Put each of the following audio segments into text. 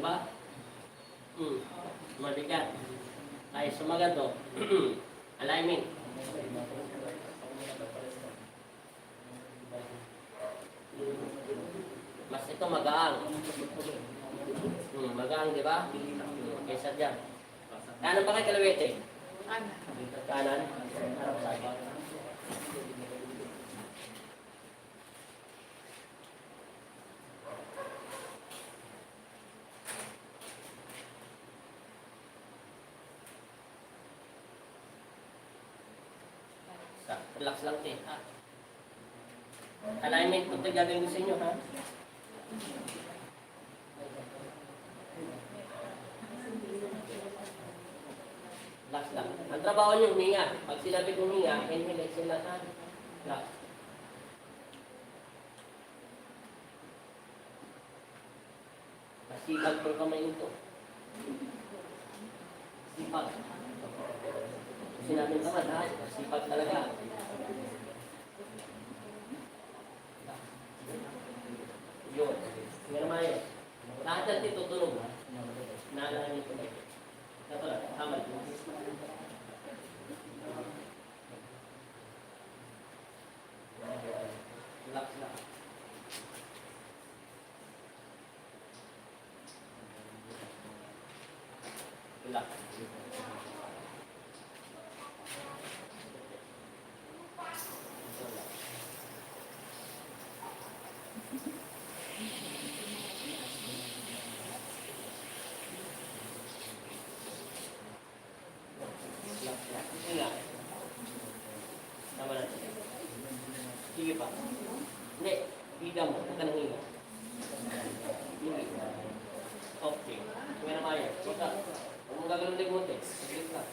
ba? Mabigat. Ay, sumagat to. Alignment. Mas ito magaang. Magaang, di ba? Kaysa dyan. Kanan pa kay kalawete? Kanan. Kanan? Harap sa akin. Relax lang din, ha? Alignment po ito gagawin ko sa inyo, ha? Relax lang. Ang trabaho nyo, huminga. Pag sinabi kong huminga, inhale, exhale lang, ha? Relax. Masipag po kamay ito. Sipag. Sinabi naman, ha? Masipag talaga. Yun. Ngayon naman yun. Lahat yan dito tunog. Naalala niyo ito. Ito lang. Tama. Relax lang. Relax. Tama na. Sige pa. Hindi. Higa mo. Huwag ka nang higa. Hindi. Okay. Kaya na kaya. Huwag ka. Huwag mong gagawin ng limunte. Sige ka.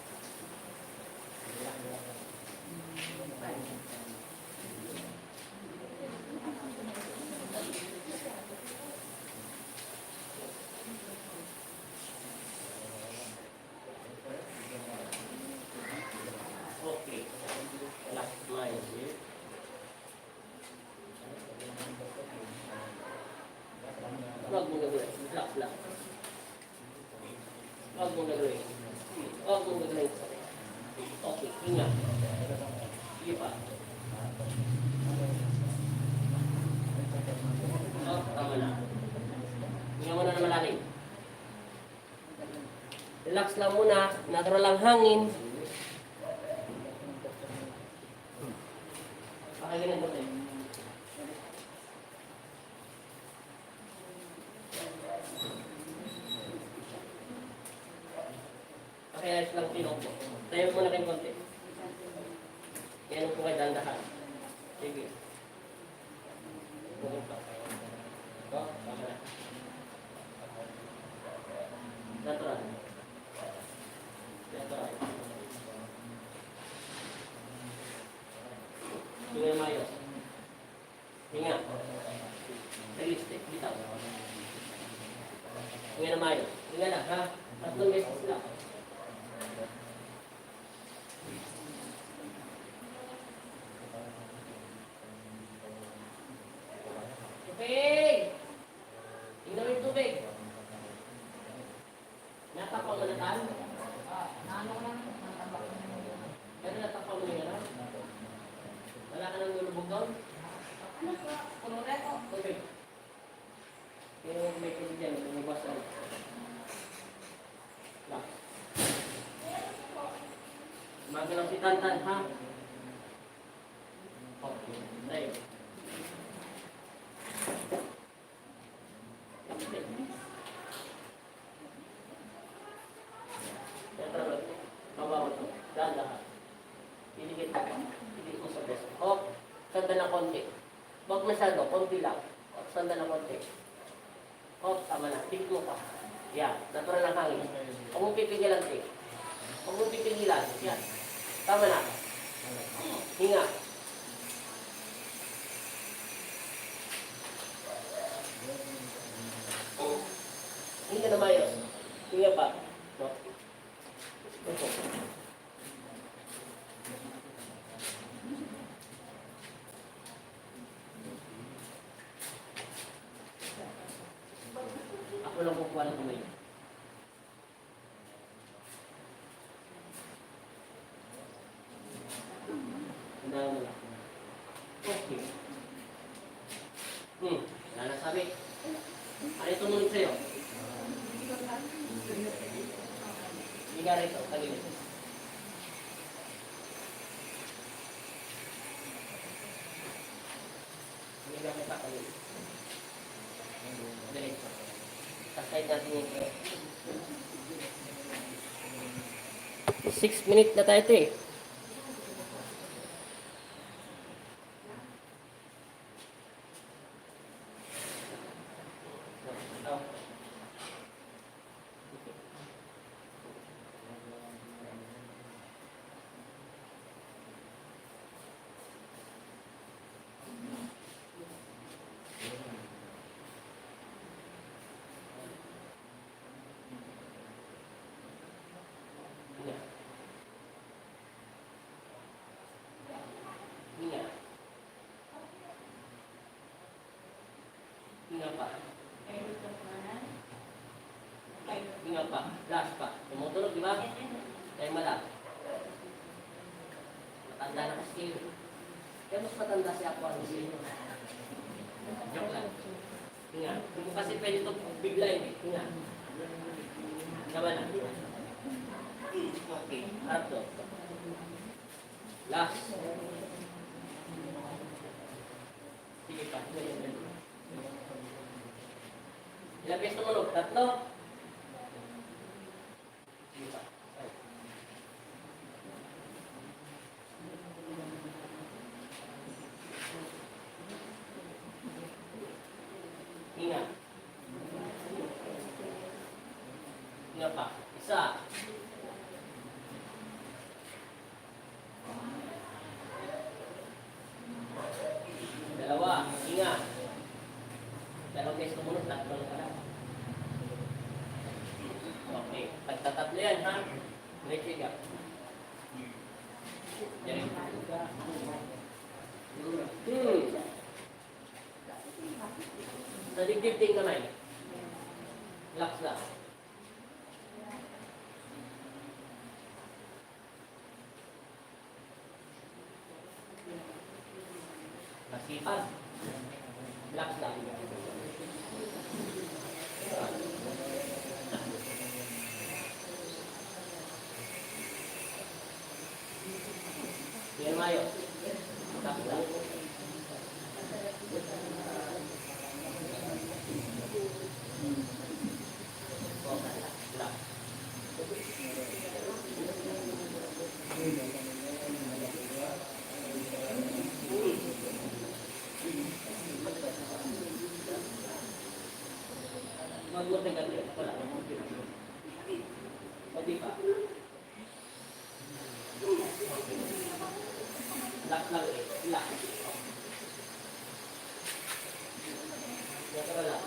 Okay. Relax mind. Huwag mong gagawin. Relax lang. Huwag mong gagawin. Huwag mong gagawin. Okay. Hinga. Sige pa. Oh, tama na. Hinga mo na na malalim. Relax lang muna. Natural lang hangin. Pakaganan mo tayo. Pakiayos lang pinong po. Tayo muna kayong konti. Yan po kayo dandahan. Sige. Bukod pa. Oh, tama na. Natural. Natural. Hinga mayo. Hinga. Realistic. Bitaw. Hinga na mayo. Hinga na, ha? Tatlong beses lang. Tubig! Tingnan mo yung tubig. Natapang mo na tayo? Ano ko lang? Natabak ko na yun. Pero natapang mo yun, ha? Wala ka nang nulubog doon? Ano ko? Puno na ako. Tubig. Pero may tubig dyan, lumabas na. Relax. Magalaw si Tantan, ha? Okay. Tayo. Mabawa ito. Dahan-dahan. Piligit mo. Piligit mo sa best. O, sanda na konti. Huwag masyado. Konti lang. O, sanda na konti. O, tama na. Piligit mo pa. Yan. Natural lang hangin. Huwag mong pipigilan, Tik. Huwag mong pipigilan. Yan. Tama na. Hinga. Hinga na mayo. Hinga pa. No. Ito. Ako lang kukuha ng kamay. Tandaan mo lang. Okay. Wala na sabi. Ano yung tumunod sa'yo? Higa rito, tagilid. Higa mo pa, tagilid. Diretso. Sakay natin yung 6 minutes na tayo ito eh. Hinga. Hinga pa. Hinga pa. Last pa. Tumutunog, di ba? Kaya malap. Matanda na kasi. Kaya mas matanda si ako ang sino. Joke lang. Hinga. Kung kasi pwede ito biglayin eh. Hinga. Sama na. Okay. Harap to. Last. Sige pa. Ilang beses tumunog? 3? Sige pa. Hinga. Hinga pa. Isa. Dalawa. Hinga. Dalawang beses tumunod, 3 lang pala. Okay. Pagtatatlo yan, ha? Diretso ka. Diretso. Sa dibdib ting kamay. Relax lang. Masipag. Relax lang. Yan mayo. Relax lang. Relax. Magmutay ka rin. Wala. Pati pa. Relax lang eh. Relax. Yan ka lang.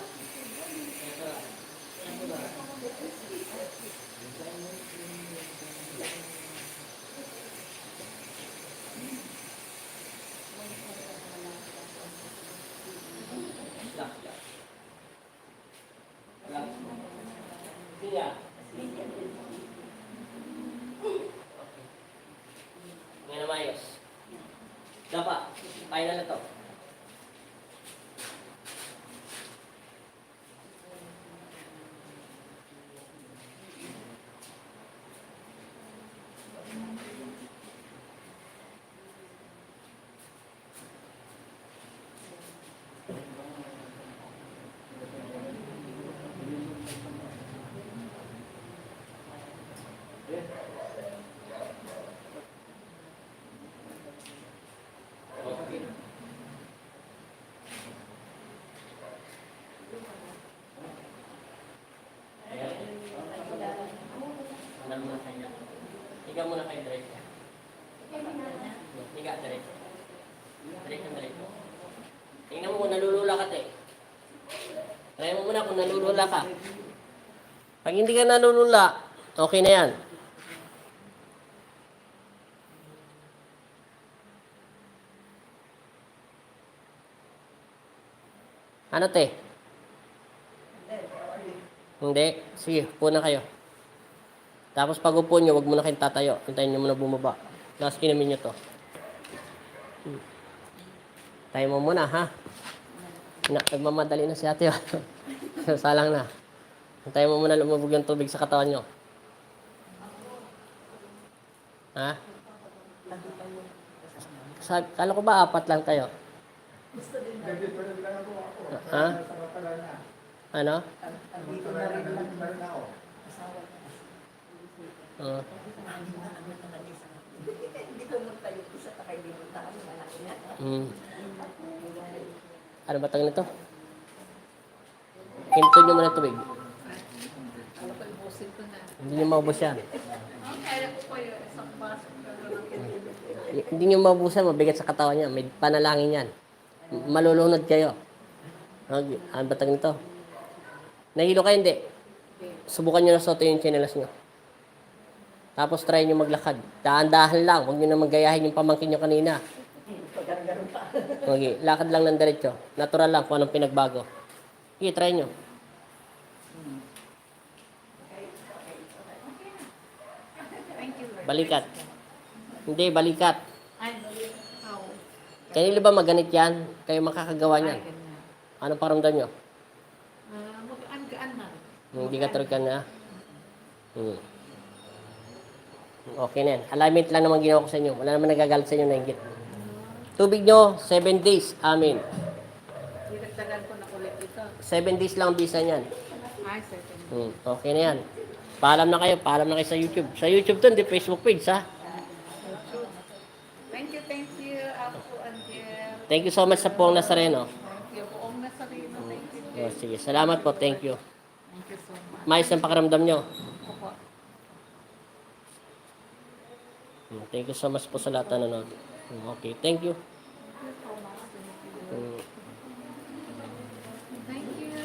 Yan ka lang. Yan ka lang. Relax lang. Relax. Hinga. Okay. Ngayon na mayos. Dapat. Final na to. Okay. Alam mo na kanya. Higa muna kayo diretso. Higa diretso. Diretso. Tingnan mo kung nalulula ka, te. Try mo muna kung nalulula ka. Pag hindi ka nalulula, okay na yan. Ano, te? Hindi. Sige, upo na kayo. Tapos pag upo nyo, huwag muna kayong tatayo. Hintayin nyo muna bumaba. Tapos inumin nyo to. Tayo mo muna, ha? Nagmamadali na si ate. Salang na. Hintayin mo muna lumubog yung tubig sa katawan nyo. Ha? Kala ko ba 4 lang kayo? Ha? Ano? Hmm. Ano ba tawag nito? Hinto nyo muna tubig. Ano ko, ibusin ko na. Hindi nyo maubos yan. Kaya ko po yung isang baso. Hindi nyo maubusan, mabigat sa katawan niya. May panalangin yan. Malulunod kayo. Ano ba tawag nito? Nahilo kayo, hindi. Subukan nyo na suotin yung tsinelas nyo. Tapos try nyo maglakad. Dahan-dahan lang. Huwag nyo na magayahin yung pamangkin nyo kanina. Okay, lakad lang ng diretso. Natural lang kung anong pinagbago. Okay, try nyo. Thank you, Lord. Balikat. Hindi, balikat. Ay, how? Kanilo ba maganit yan? Kayo makakagawa Ay, niyan. ganyan. Ano paramdam nyo? Magaan na. Hindi ka ka na. Okay na yan. Alignment lang naman ginawa ko sa inyo. Wala naman nagagalit sa inyo na inggit. Tubig nyo, 7 days. Amin. Dinagdagan ko na ulit ito. 7 days lang ang bisa niyan. Ay, second. Okay na yan. Paalam na kayo. Paalam na kayo sa YouTube. Sa YouTube to, hindi Facebook page, ha? Thank you, Apo Angel. Thank you so much sa Puong Nazareno. Thank you, Buong Nazareno. Thank you. Sige, salamat po. Thank you. Thank you so much. Mais ang pakiramdam nyo. Opo. Thank you so much po sa lahat na nanonood. Okay, thank you.